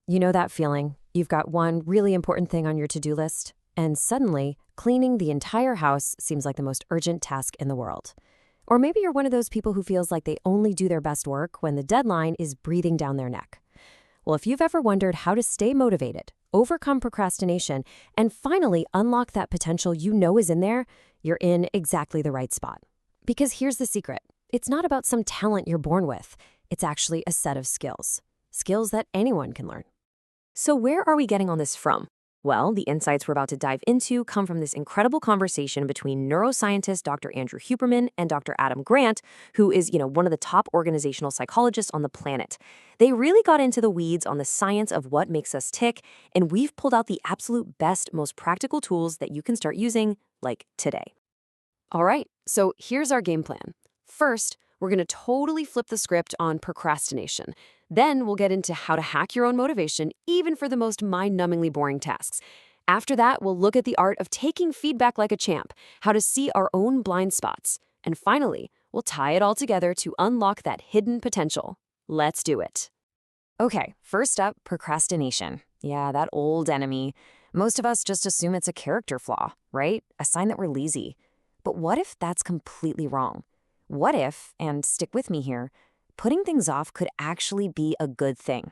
You know that feeling? You've got one really important thing on your to-do list, and suddenly, cleaning the entire house seems like the most urgent task in the world. Or maybe you're one of those people who feels like they only do their best work when the deadline is breathing down their neck. Well, if you've ever wondered how to stay motivated, overcome procrastination, and finally unlock that potential you know is in there, you're in exactly the right spot. Because here's the secret. It's not about some talent you're born with. It's actually a set of skills. Skills that anyone can learn. So where are we getting all this from? Well, the insights we're about to dive into come from this incredible conversation between neuroscientist Dr. Andrew Huberman and Dr. Adam Grant, who is, one of the top organizational psychologists on the planet. They really got into the weeds on the science of what makes us tick, and we've pulled out the absolute best, most practical tools that you can start using, like today. All right, so here's our game plan. First, we're going to totally flip the script on procrastination. Then we'll get into how to hack your own motivation, even for the most mind-numbingly boring tasks. After that, we'll look at the art of taking feedback like a champ, how to see our own blind spots. And finally, we'll tie it all together to unlock that hidden potential. Let's do it. Okay, first up, procrastination. Yeah, that old enemy. Most of us just assume it's a character flaw, right? A sign that we're lazy. But what if that's completely wrong? What if, and stick with me here, putting things off could actually be a good thing?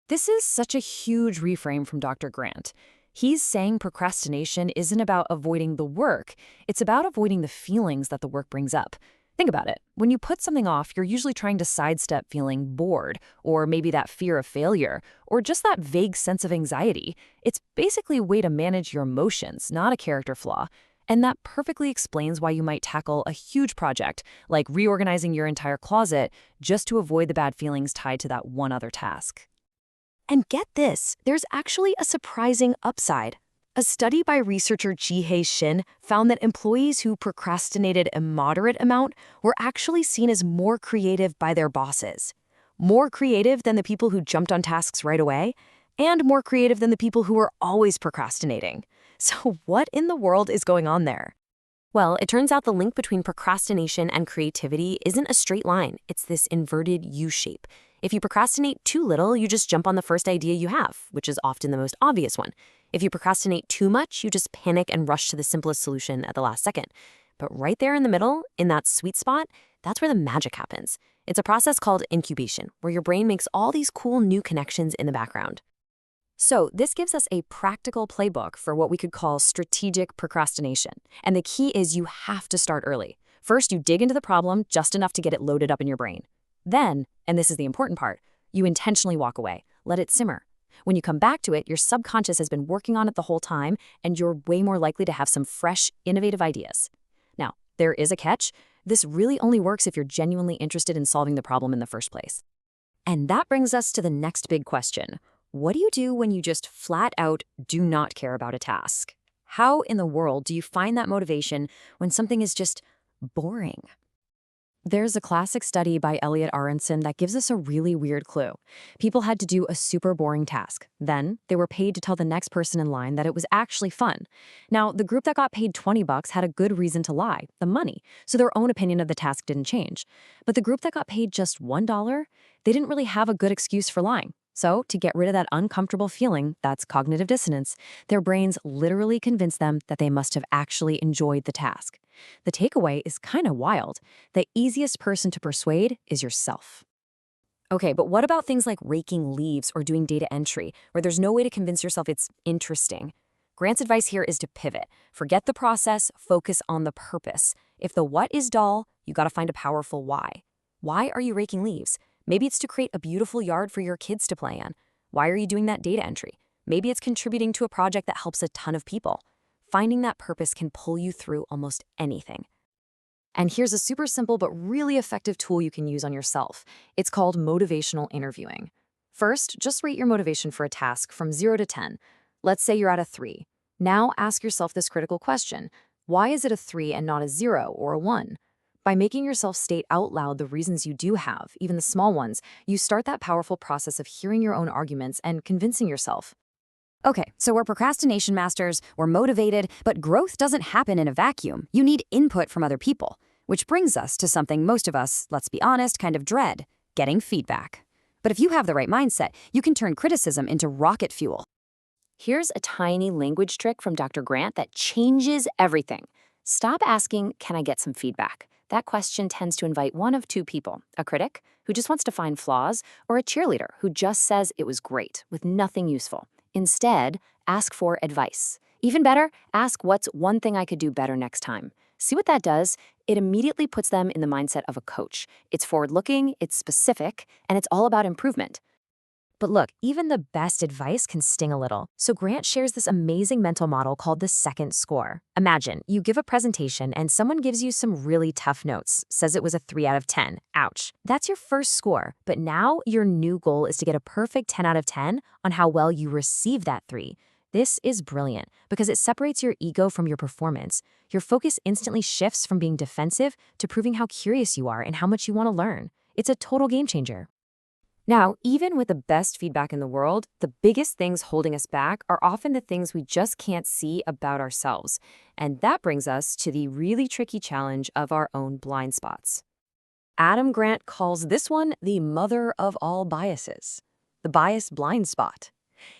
This is such a huge reframe from Dr. Grant. He's saying procrastination isn't about avoiding the work, it's about avoiding the feelings that the work brings up. Think about it. When you put something off, you're usually trying to sidestep feeling bored, or maybe that fear of failure, or just that vague sense of anxiety. It's basically a way to manage your emotions, not a character flaw. And that perfectly explains why you might tackle a huge project, like reorganizing your entire closet, just to avoid the bad feelings tied to that one other task. And get this, there's actually a surprising upside. A study by researcher Ji-Hae Shin found that employees who procrastinated a moderate amount were actually seen as more creative by their bosses. More creative than the people who jumped on tasks right away, and more creative than the people who were always procrastinating. So what in the world is going on there? Well, it turns out the link between procrastination and creativity isn't a straight line. It's this inverted U shape. If you procrastinate too little, you just jump on the first idea you have, which is often the most obvious one. If you procrastinate too much, you just panic and rush to the simplest solution at the last second. But right there in the middle, in that sweet spot, that's where the magic happens. It's a process called incubation, where your brain makes all these cool new connections in the background. So this gives us a practical playbook for what we could call strategic procrastination. And the key is you have to start early. First, you dig into the problem just enough to get it loaded up in your brain. Then, and this is the important part, you intentionally walk away, let it simmer. When you come back to it, your subconscious has been working on it the whole time, and you're way more likely to have some fresh, innovative ideas. Now, there is a catch. This really only works if you're genuinely interested in solving the problem in the first place. And that brings us to the next big question. What do you do when you just flat out do not care about a task? How in the world do you find that motivation when something is just boring? There's a classic study by Elliot Aronson that gives us a really weird clue. People had to do a super boring task. Then they were paid to tell the next person in line that it was actually fun. Now, the group that got paid $20 had a good reason to lie, the money, so their own opinion of the task didn't change. But the group that got paid just $1, they didn't really have a good excuse for lying. So, to get rid of that uncomfortable feeling, that's cognitive dissonance, their brains literally convinced them that they must have actually enjoyed the task. The takeaway is kind of wild. The easiest person to persuade is yourself. Okay, but what about things like raking leaves or doing data entry, where there's no way to convince yourself it's interesting? Grant's advice here is to pivot. Forget the process, focus on the purpose. If the what is dull, you gotta find a powerful why. Why are you raking leaves? Maybe it's to create a beautiful yard for your kids to play in. Why are you doing that data entry? Maybe it's contributing to a project that helps a ton of people. Finding that purpose can pull you through almost anything. And here's a super simple but really effective tool you can use on yourself. It's called motivational interviewing. First, just rate your motivation for a task from 0 to 10. Let's say you're at a 3. Now ask yourself this critical question. Why is it a 3 and not a 0 or a 1? By making yourself state out loud the reasons you do have, even the small ones, you start that powerful process of hearing your own arguments and convincing yourself. Okay, so we're procrastination masters, we're motivated, but growth doesn't happen in a vacuum. You need input from other people, which brings us to something most of us, let's be honest, kind of dread, getting feedback. But if you have the right mindset, you can turn criticism into rocket fuel. Here's a tiny language trick from Dr. Grant that changes everything. Stop asking, "Can I get some feedback?" That question tends to invite one of two people: a critic, who just wants to find flaws, or a cheerleader, who just says it was great, with nothing useful. Instead, ask for advice. Even better, ask, "What's one thing I could do better next time?" See what that does? It immediately puts them in the mindset of a coach. It's forward-looking, it's specific, and it's all about improvement. But look, even the best advice can sting a little. So Grant shares this amazing mental model called the second score. Imagine you give a presentation and someone gives you some really tough notes, says it was a 3 out of 10. Ouch. That's your first score. But now your new goal is to get a perfect 10 out of 10 on how well you receive that 3. This is brilliant because it separates your ego from your performance. Your focus instantly shifts from being defensive to proving how curious you are and how much you want to learn. It's a total game changer. Now, even with the best feedback in the world, the biggest things holding us back are often the things we just can't see about ourselves. And that brings us to the really tricky challenge of our own blind spots. Adam Grant calls this one the mother of all biases, the bias blind spot.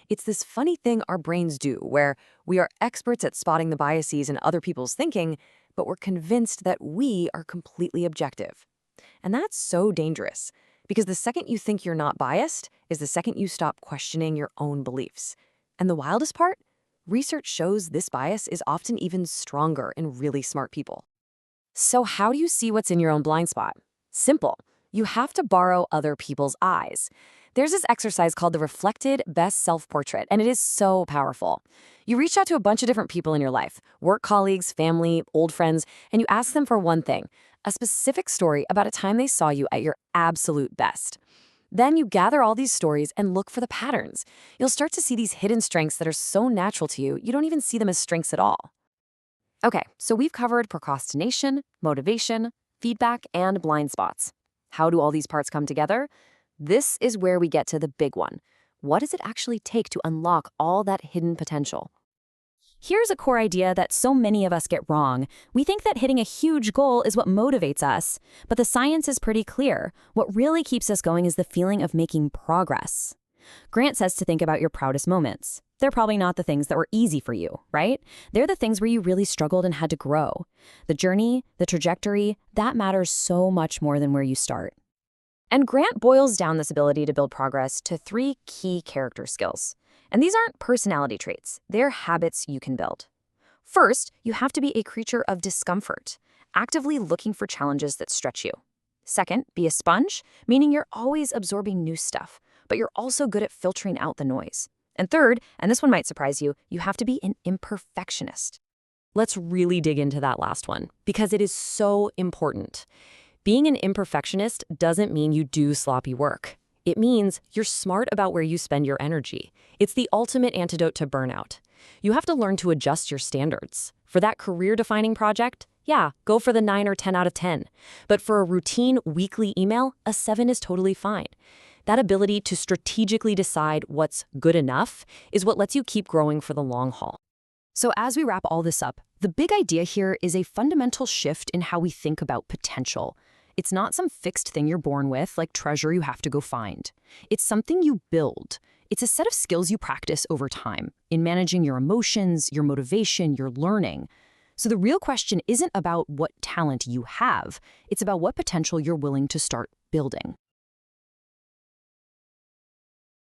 It's this funny thing our brains do where we are experts at spotting the biases in other people's thinking, but we're convinced that we are completely objective. And that's so dangerous. Because the second you think you're not biased is the second you stop questioning your own beliefs. And the wildest part? Research shows this bias is often even stronger in really smart people. So how do you see what's in your own blind spot? Simple. You have to borrow other people's eyes. There's this exercise called the reflected best self-portrait, and it is so powerful. You reach out to a bunch of different people in your life, work colleagues, family, old friends, and you ask them for one thing, a specific story about a time they saw you at your absolute best. Then you gather all these stories and look for the patterns. You'll start to see these hidden strengths that are so natural to you, you don't even see them as strengths at all. Okay, so we've covered procrastination, motivation, feedback, and blind spots. How do all these parts come together? This is where we get to the big one. What does it actually take to unlock all that hidden potential? Here's a core idea that so many of us get wrong. We think that hitting a huge goal is what motivates us, but the science is pretty clear. What really keeps us going is the feeling of making progress. Grant says to think about your proudest moments. They're probably not the things that were easy for you, right? They're the things where you really struggled and had to grow. The journey, the trajectory, that matters so much more than where you start. And Grant boils down this ability to build progress to 3 key character skills. And these aren't personality traits, they're habits you can build. First, you have to be a creature of discomfort, actively looking for challenges that stretch you. Second, be a sponge, meaning you're always absorbing new stuff, but you're also good at filtering out the noise. And third, and this one might surprise you, you have to be an imperfectionist. Let's really dig into that last one, because it is so important. Being an imperfectionist doesn't mean you do sloppy work. It means you're smart about where you spend your energy. It's the ultimate antidote to burnout. You have to learn to adjust your standards. For that career-defining project, yeah, go for the 9 or 10 out of 10. But for a routine weekly email, a 7 is totally fine. That ability to strategically decide what's good enough is what lets you keep growing for the long haul. So as we wrap all this up, the big idea here is a fundamental shift in how we think about potential. It's not some fixed thing you're born with, like treasure you have to go find. It's something you build. It's a set of skills you practice over time in managing your emotions, your motivation, your learning. So the real question isn't about what talent you have. It's about what potential you're willing to start building.